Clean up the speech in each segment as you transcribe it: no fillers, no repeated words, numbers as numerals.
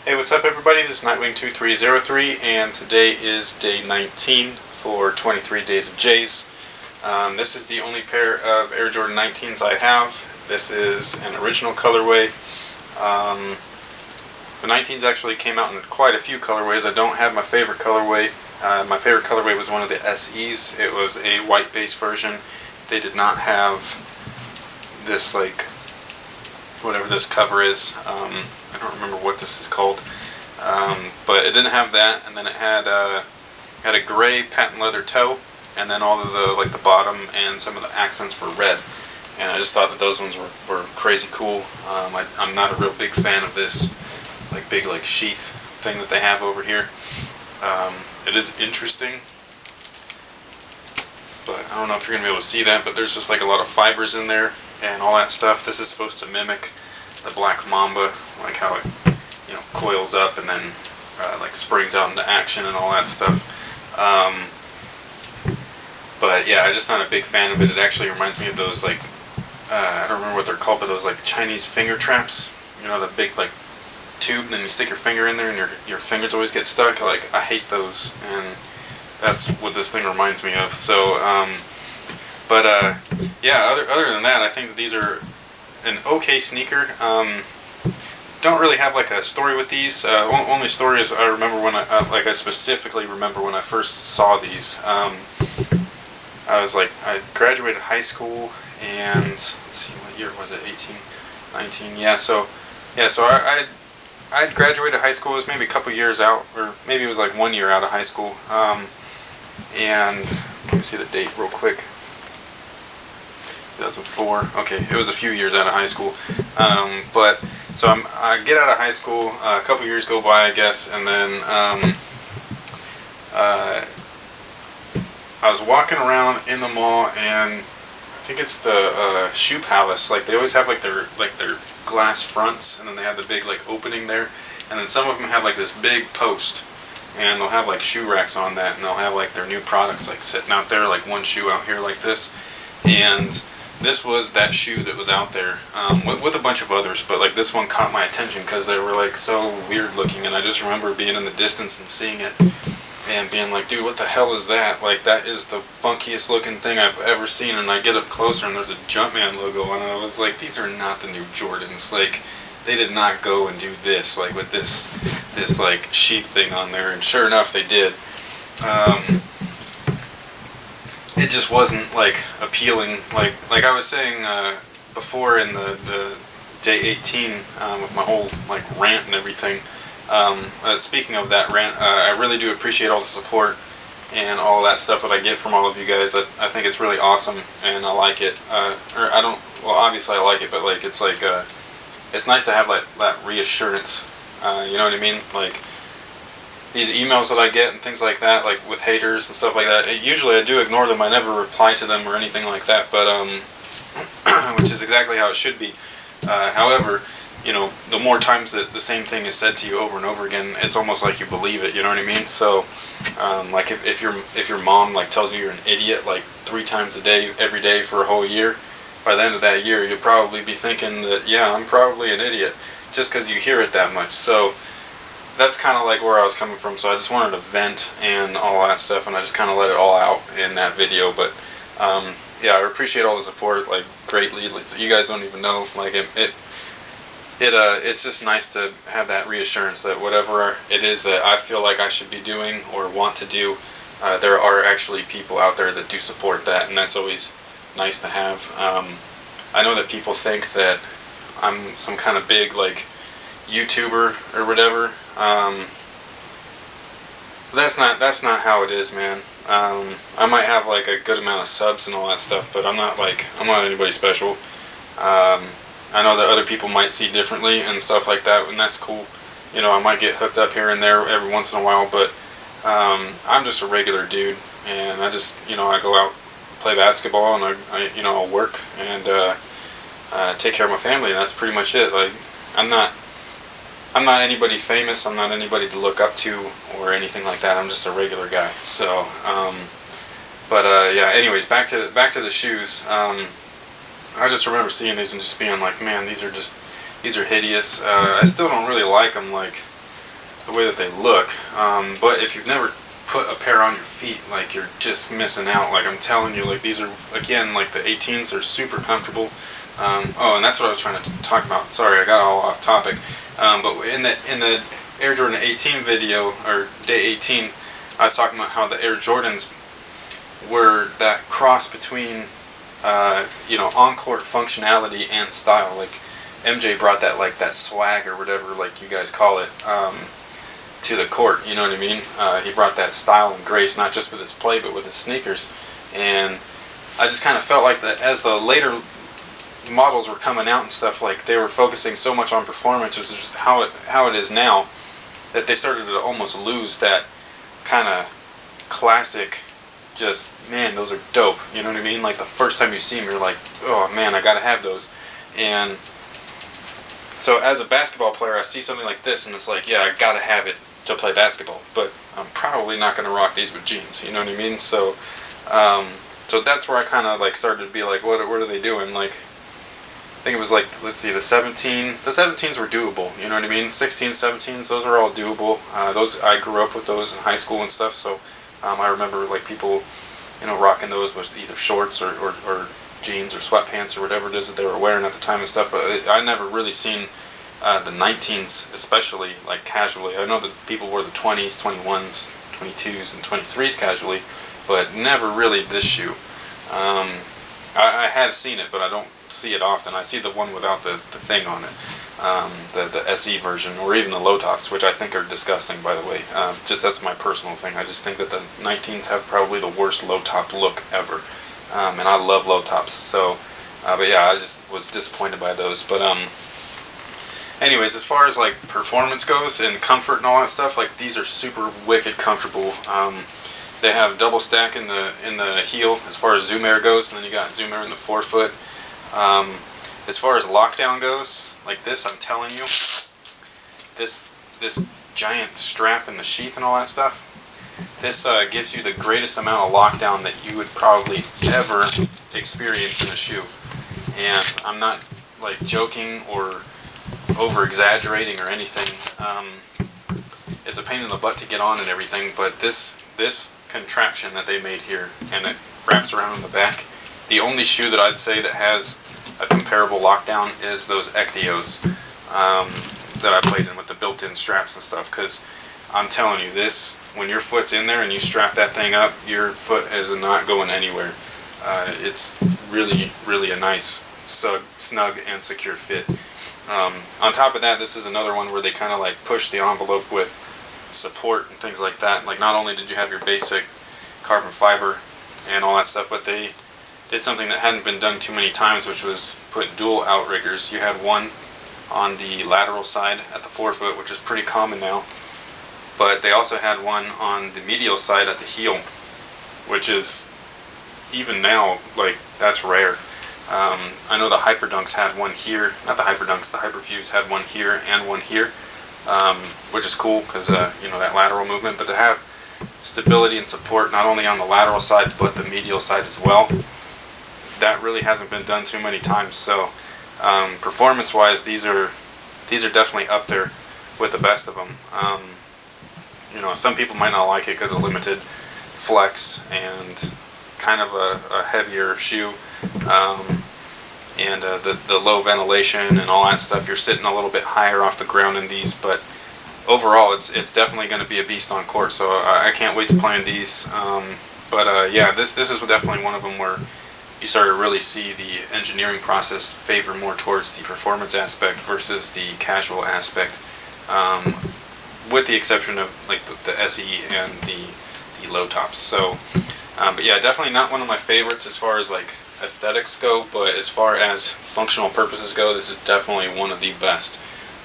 Hey, what's up everybody? This is Nightwing2303 and today is day 19 for 23 Days of Jays. This is the only pair of Air Jordan 19s I have. This is an original colorway. The 19s actually came out in quite a few colorways. I don't have my favorite colorway. My favorite colorway was one of the SEs. It was a white base version. They did not have this, like, whatever this cover is. I don't remember what this is called, but it didn't have that, and then it had a gray patent leather toe, and then all of the bottom and some of the accents were red, and I just thought that those ones were crazy cool. I'm not a real big fan of this big sheath thing that they have over here. It is interesting, but I don't know if you're gonna be able to see that, but there's just like a lot of fibers in there and all that stuff. This is supposed to mimic the Black Mamba, like how it, coils up and then springs out into action and all that stuff. But yeah, I'm just not a big fan of it. It actually reminds me of those I don't remember what they're called, but those Chinese finger traps. You know, the big tube, and then you stick your finger in there and your fingers always get stuck. I hate those, and that's what this thing reminds me of. So, yeah, other than that, I think that these are an okay sneaker. Don't really have a story with these. Only story is I remember when I specifically remember when I first saw these. I graduated high school, and let's see, what year was it? 18, 19. Yeah, so I'd graduated high school. It was maybe a couple years out, or maybe it was 1 year out of high school. And let me see the date real quick. 2004. Okay, it was a few years out of high school. But so I get out of high school. A couple years go by, I guess, and then I was walking around in the mall, and I think it's the Shoe Palace. They always have their glass fronts, and then they have the big opening there, and then some of them have this big post, and they'll have shoe racks on that, and they'll have their new products sitting out there, one shoe out here like this, and this was that shoe that was out there, with a bunch of others, but this one caught my attention because they were so weird looking, and I just remember being in the distance and seeing it and being dude, what the hell is that? That is the funkiest looking thing I've ever seen. And I get up closer and there's a Jumpman logo, and I was these are not the new Jordans. They did not go and do this with this sheath thing on there, and sure enough they did. It just wasn't appealing. Like I was saying before in the day 18 with my whole rant and everything. Speaking of that rant, I really do appreciate all the support and all that stuff that I get from all of you guys. I think it's really awesome, and I like it. Obviously I like it, but it's nice to have that reassurance. You know what I mean? These emails that I get and things like that, with haters and stuff like that. Usually I do ignore them. I never reply to them or anything like that, but which is exactly how it should be. However, the more times that the same thing is said to you over and over again, it's almost like you believe it. You know what I mean? So, if your mom tells you you're an idiot 3 times a day, every day for a whole year, by the end of that year, you'll probably be thinking that, yeah, I'm probably an idiot, just because you hear it that much. So that's kind of where I was coming from. So I just wanted to vent and all that stuff, and I just kind of let it all out in that video. But yeah, I appreciate all the support greatly. You guys don't even know it's just nice to have that reassurance that whatever it is that I feel like I should be doing or want to do, there are actually people out there that do support that, and that's always nice to have. I know that people think that I'm some kind of big YouTuber or whatever. That's not how it is, man. I might have a good amount of subs and all that stuff, but I'm not anybody special. I know that other people might see differently and stuff like that, and that's cool. I might get hooked up here and there every once in a while, but I'm just a regular dude, and I just, I go out, play basketball, and I'll work and take care of my family, and that's pretty much it. I'm not anybody famous. I'm not anybody to look up to or anything like that. I'm just a regular guy. So, yeah. Anyways, back to the shoes. I just remember seeing these and just being man, these are hideous. I still don't really like them. the way that they look. But if you've never put a pair on your feet, like, you're just missing out. Like, I'm telling you, like, these are, again, like the 18s are super comfortable. Oh, and that's what I was trying to talk about. Sorry, I got all off topic. But in the Air Jordan 18 video, or day 18, I was talking about how the Air Jordans were that cross between, on-court functionality and style. Like, MJ brought that, like, that swag or whatever, like you guys call it, to the court, you know what I mean? He brought that style and grace, not just with his play, but with his sneakers. And I just kind of felt like that as the later models were coming out and stuff, like, they were focusing so much on performance, which is how it is now, that they started to almost lose that kind of classic, just, man, those are dope, you know what I mean? Like, the first time you see them, you're like, oh man, I gotta have those. And so as a basketball player, I see something like this and it's like, yeah, I gotta have it to play basketball, but I'm probably not gonna rock these with jeans, you know what I mean? So so that's where I kind of like started to be like, what are they doing? Like, I think it was like, let's see, the 17s were doable, you know what I mean? 16s, 17s, those are all doable. Those, I grew up with those in high school and stuff, so I remember like people, rocking those with either shorts or jeans or sweatpants or whatever it is that they were wearing at the time and stuff, but I never really seen the 19s, especially, like, casually. I know that people wore the 20s, 21s, 22s, and 23s casually, but never really this shoe. I have seen it, but I don't see it often. I see the one without the thing on it, the SE version, or even the low tops, which I think are disgusting, by the way. Just that's my personal thing. I just think that the 19s have probably the worst low top look ever, and I love low tops. So, but yeah, I just was disappointed by those. But anyways, as far as like performance goes and comfort and all that stuff, like, these are super wicked comfortable. They have double stack in the heel as far as Zoom Air goes, and then you got Zoom Air in the forefoot. As far as lockdown goes, like this, I'm telling you, this giant strap and the sheath and all that stuff, this gives you the greatest amount of lockdown that you would probably ever experience in a shoe. And I'm not like joking or over exaggerating or anything. It's a pain in the butt to get on and everything, but this contraption that they made here, and it wraps around in the back, the only shoe that I'd say that has a comparable lockdown is those Ecdios that I played in with the built-in straps and stuff, because I'm telling you, this, when your foot's in there and you strap that thing up, your foot is not going anywhere. It's really, really a nice, snug and secure fit. On top of that, this is another one where they kind of like push the envelope with support and things like that. Like, not only did you have your basic carbon fiber and all that stuff, but they did something that hadn't been done too many times, which was put dual outriggers. You had one on the lateral side at the forefoot, which is pretty common now, but they also had one on the medial side at the heel, which is, even now, like, that's rare. I know the Hyperdunks had one here, not the Hyperdunks, the Hyperfuse had one here and one here, which is cool because, that lateral movement, but to have stability and support not only on the lateral side but the medial side as well, that really hasn't been done too many times. So performance-wise, these are definitely up there with the best of them. Some people might not like it because of limited flex and kind of a heavier shoe, and the low ventilation and all that stuff. You're sitting a little bit higher off the ground in these, but overall it's definitely going to be a beast on court, so I can't wait to play in these. Yeah, this is definitely one of them where you start to really see the engineering process favor more towards the performance aspect versus the casual aspect, with the exception of like the SE and the low tops. So but yeah, definitely not one of my favorites as far as like aesthetics go, but as far as functional purposes go, this is definitely one of the best,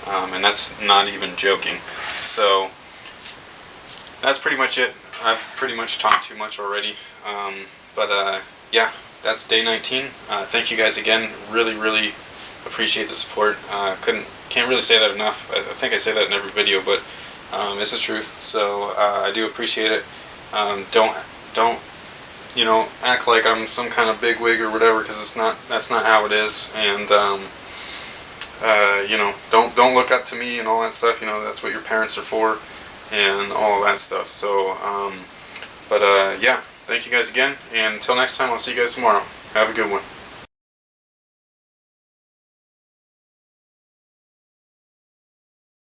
and that's not even joking. So that's pretty much it. I've pretty much talked too much already, yeah, that's day 19. Thank you guys again. Really, really appreciate the support. Can't really say that enough. I think I say that in every video, but it's the truth. So I do appreciate it. Don't act like I'm some kind of big wig or whatever, because that's not how it is. And you know, don't look up to me and all that stuff. You know, that's what your parents are for, and all of that stuff. So, yeah, thank you guys again, and until next time, I'll see you guys tomorrow. Have a good one.